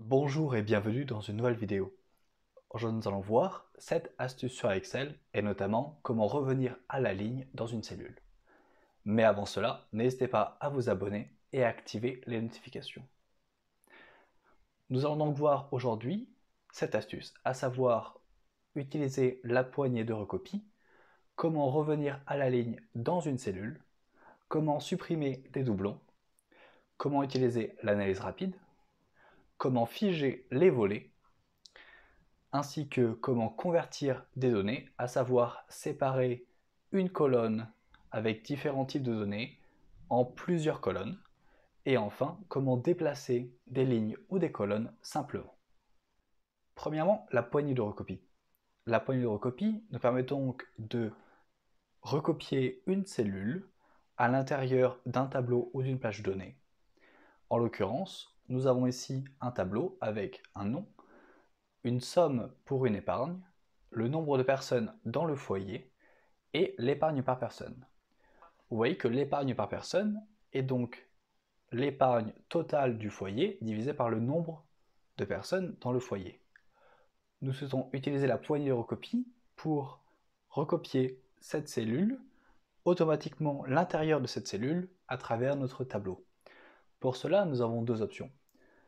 Bonjour et bienvenue dans une nouvelle vidéo. Aujourd'hui nous allons voir 7 astuces sur Excel et notamment comment revenir à la ligne dans une cellule. Mais avant cela, n'hésitez pas à vous abonner et à activer les notifications. Nous allons donc voir aujourd'hui 7 astuces, à savoir utiliser la poignée de recopie, comment revenir à la ligne dans une cellule, comment supprimer des doublons, comment utiliser l'analyse rapide, comment figer les volets, ainsi que comment convertir des données, à savoir séparer une colonne avec différents types de données en plusieurs colonnes, et enfin comment déplacer des lignes ou des colonnes simplement. Premièrement, la poignée de recopie. La poignée de recopie nous permet donc de recopier une cellule à l'intérieur d'un tableau ou d'une plage de données. En l'occurrence, nous avons ici un tableau avec un nom, une somme pour une épargne, le nombre de personnes dans le foyer et l'épargne par personne. Vous voyez que l'épargne par personne est donc l'épargne totale du foyer divisée par le nombre de personnes dans le foyer. Nous souhaitons utiliser la poignée de recopie pour recopier cette cellule, automatiquement l'intérieur de cette cellule à travers notre tableau. Pour cela, nous avons deux options.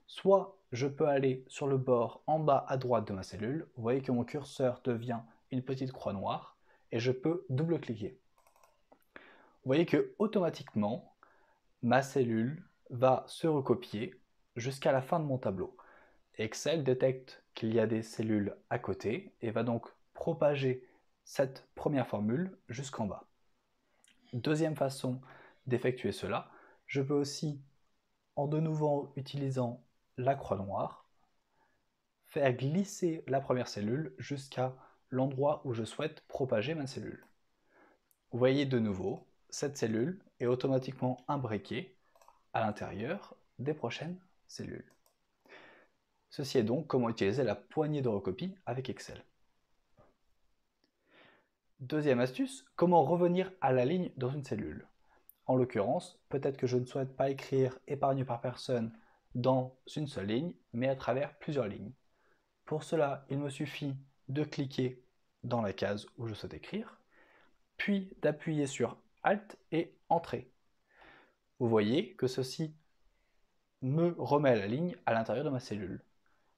Soit je peux aller sur le bord en bas à droite de ma cellule, vous voyez que mon curseur devient une petite croix noire, et je peux double-cliquer. Vous voyez que automatiquement, ma cellule va se recopier jusqu'à la fin de mon tableau. Excel détecte qu'il y a des cellules à côté et va donc propager cette première formule jusqu'en bas. Deuxième façon d'effectuer cela, je peux aussi, en de nouveau utilisant la croix noire, faire glisser la première cellule jusqu'à l'endroit où je souhaite propager ma cellule. Vous voyez de nouveau, cette cellule est automatiquement imbriquée à l'intérieur des prochaines cellules. Ceci est donc comment utiliser la poignée de recopie avec Excel. Deuxième astuce, comment revenir à la ligne dans une cellule. En l'occurrence, peut-être que je ne souhaite pas écrire épargne par personne dans une seule ligne, mais à travers plusieurs lignes. Pour cela, il me suffit de cliquer dans la case où je souhaite écrire, puis d'appuyer sur Alt et Entrée. Vous voyez que ceci me remet la ligne à l'intérieur de ma cellule.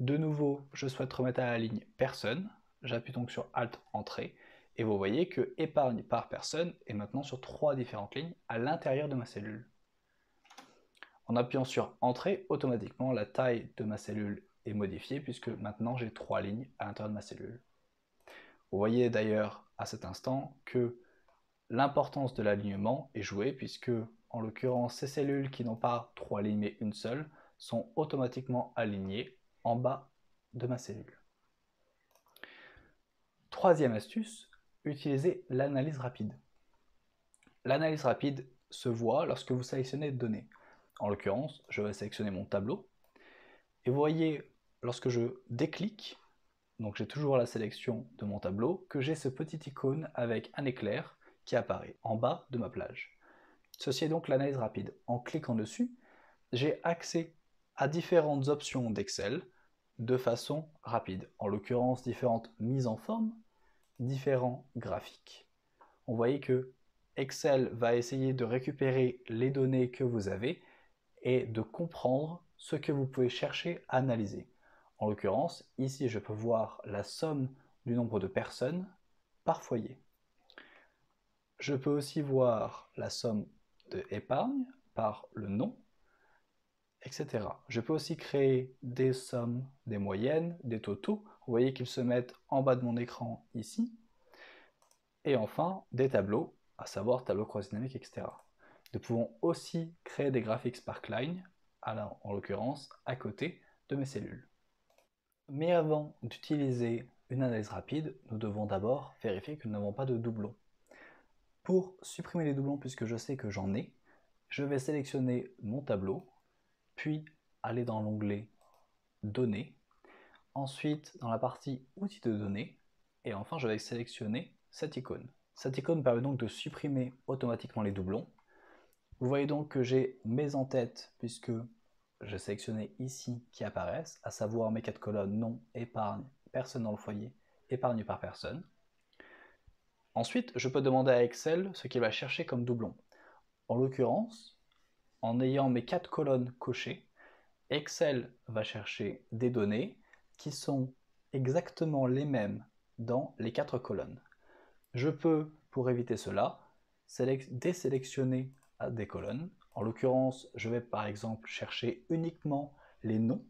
De nouveau, je souhaite remettre à la ligne personne, j'appuie donc sur Alt Entrée, et vous voyez que épargne par personne est maintenant sur 3 différentes lignes à l'intérieur de ma cellule. En appuyant sur Entrée, automatiquement la taille de ma cellule est modifiée puisque maintenant j'ai 3 lignes à l'intérieur de ma cellule. Vous voyez d'ailleurs à cet instant que l'importance de l'alignement est jouée puisque, en l'occurrence, ces cellules qui n'ont pas 3 lignes mais une seule sont automatiquement alignées en bas de ma cellule. Troisième astuce, utiliser l'analyse rapide. L'analyse rapide se voit lorsque vous sélectionnez données. En l'occurrence, je vais sélectionner mon tableau. Et vous voyez, lorsque je déclique, donc j'ai toujours la sélection de mon tableau, que j'ai ce petit icône avec un éclair qui apparaît en bas de ma plage. Ceci est donc l'analyse rapide. En cliquant dessus, j'ai accès à différentes options d'Excel de façon rapide. En l'occurrence, différentes mises en forme, différents graphiques. On voit que Excel va essayer de récupérer les données que vous avez et de comprendre ce que vous pouvez chercher à analyser. En l'occurrence, ici je peux voir la somme du nombre de personnes par foyer. Je peux aussi voir la somme de épargne par le nom, etc. Je peux aussi créer des sommes, des moyennes, des totaux. Vous voyez qu'ils se mettent en bas de mon écran ici. Et enfin, des tableaux, à savoir tableau croisé dynamique, etc. Nous pouvons aussi créer des graphiques Sparkline, en l'occurrence à côté de mes cellules. Mais avant d'utiliser une analyse rapide, nous devons d'abord vérifier que nous n'avons pas de doublons. Pour supprimer les doublons, puisque je sais que j'en ai, je vais sélectionner mon tableau, puis aller dans l'onglet Données, ensuite dans la partie Outils de données, et enfin je vais sélectionner cette icône. Cette icône permet donc de supprimer automatiquement les doublons. Vous voyez donc que j'ai mes en-têtes, puisque je sélectionne ici qui apparaissent, à savoir mes 4 colonnes nom, épargne, personne dans le foyer, épargne par personne. Ensuite, je peux demander à Excel ce qu'il va chercher comme doublon. En l'occurrence, en ayant mes 4 colonnes cochées, Excel va chercher des données qui sont exactement les mêmes dans les 4 colonnes. Je peux, pour éviter cela, désélectionner des colonnes. En l'occurrence, je vais par exemple chercher uniquement les noms,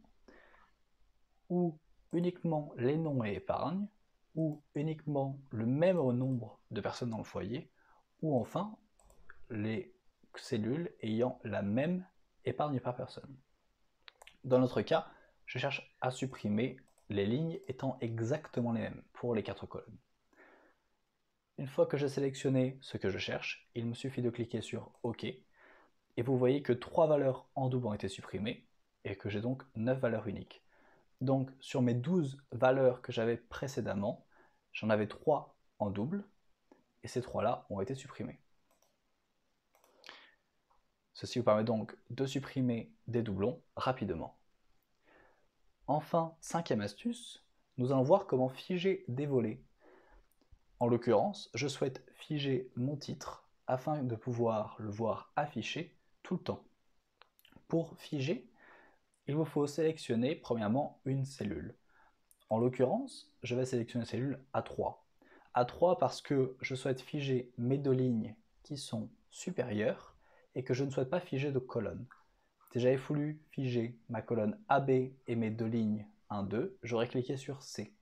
ou uniquement les noms et épargne, ou uniquement le même nombre de personnes dans le foyer, ou enfin les cellules ayant la même épargne par personne. Dans notre cas, je cherche à supprimer les lignes étant exactement les mêmes pour les 4 colonnes. Une fois que j'ai sélectionné ce que je cherche, il me suffit de cliquer sur OK, et vous voyez que 3 valeurs en double ont été supprimées, et que j'ai donc 9 valeurs uniques. Donc sur mes 12 valeurs que j'avais précédemment, j'en avais 3 en double, et ces 3-là ont été supprimés. Ceci vous permet donc de supprimer des doublons rapidement. Enfin, 5e astuce, nous allons voir comment figer des volets. En l'occurrence, je souhaite figer mon titre afin de pouvoir le voir affiché tout le temps. Pour figer, il vous faut sélectionner premièrement une cellule. En l'occurrence, je vais sélectionner une cellule A3. A3 parce que je souhaite figer mes 2 lignes qui sont supérieures et que je ne souhaite pas figer de colonne. Si j'avais voulu figer ma colonne AB et mes 2 lignes 1, 2, j'aurais cliqué sur C.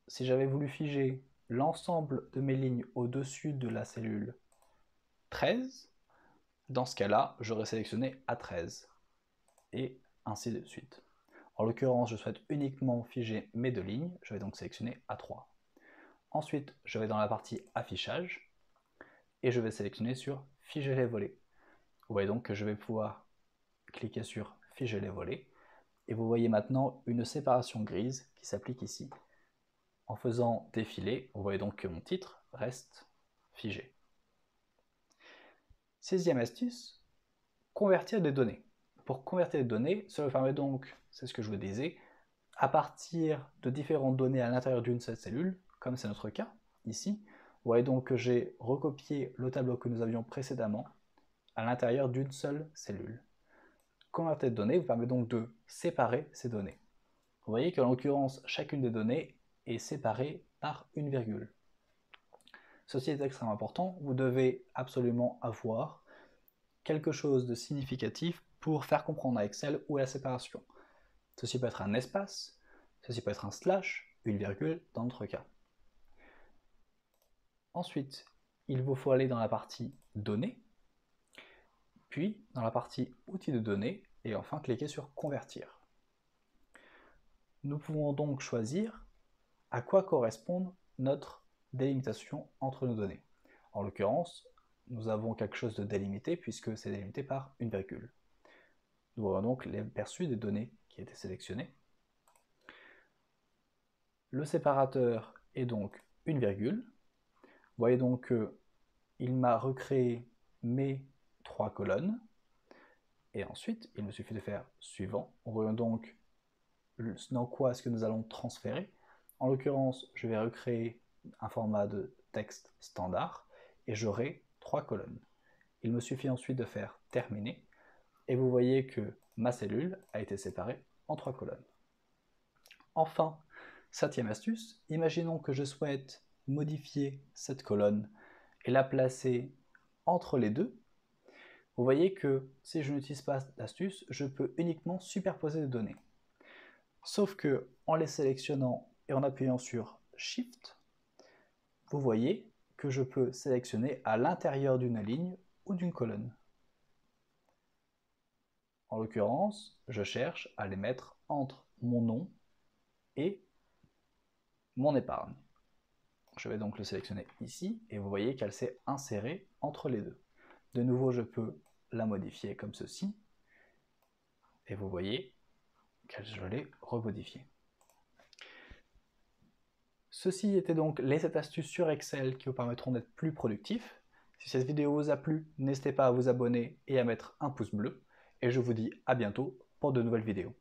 Si j'avais voulu figer l'ensemble de mes lignes au-dessus de la cellule 13, dans ce cas-là, j'aurais sélectionné A13, et ainsi de suite. En l'occurrence, je souhaite uniquement figer mes 2 lignes, je vais donc sélectionner A3. Ensuite, je vais dans la partie affichage, et je vais sélectionner sur figer les volets. Vous voyez donc que je vais pouvoir cliquer sur figer les volets, et vous voyez maintenant une séparation grise qui s'applique ici. En faisant défiler, vous voyez donc que mon titre reste figé. 6e astuce, convertir des données. Pour convertir des données, cela permet donc, c'est ce que je vous disais, à partir de différentes données à l'intérieur d'une seule cellule, comme c'est notre cas ici, vous voyez donc que j'ai recopié le tableau que nous avions précédemment à l'intérieur d'une seule cellule. Convertir des données vous permet donc de séparer ces données. Vous voyez qu'en l'occurrence, chacune des données est séparée par une virgule. Ceci est extrêmement important, vous devez absolument avoir quelque chose de significatif pour faire comprendre à Excel où est la séparation. Ceci peut être un espace, ceci peut être un slash, une virgule dans notre cas. Ensuite, il vous faut aller dans la partie données, puis dans la partie outils de données, et enfin cliquer sur convertir. Nous pouvons donc choisir à quoi correspond notre délimitation entre nos données. En l'occurrence, nous avons quelque chose de délimité puisque c'est délimité par une virgule. Nous avons donc l'aperçu des données qui étaient sélectionnées. Le séparateur est donc une virgule. Vous voyez donc qu'il m'a recréé mes 3 colonnes. Et ensuite, il me suffit de faire suivant. On voit donc dans quoi est-ce que nous allons transférer. En l'occurrence, je vais recréer un format de texte standard et j'aurai 3 colonnes. Il me suffit ensuite de faire terminer et vous voyez que ma cellule a été séparée en 3 colonnes. Enfin, 7e astuce, imaginons que je souhaite modifier cette colonne et la placer entre les deux. Vous voyez que si je n'utilise pas d'astuce, je peux uniquement superposer des données. Sauf que en les sélectionnant et en appuyant sur Shift, vous voyez que je peux sélectionner à l'intérieur d'une ligne ou d'une colonne. En l'occurrence, je cherche à les mettre entre mon nom et mon épargne. Je vais donc le sélectionner ici et vous voyez qu'elle s'est insérée entre les deux. De nouveau, je peux la modifier comme ceci et vous voyez que je l'ai remodifiée. Ceci était donc les 7 astuces sur Excel qui vous permettront d'être plus productif. Si cette vidéo vous a plu, n'hésitez pas à vous abonner et à mettre un pouce bleu. et je vous dis à bientôt pour de nouvelles vidéos.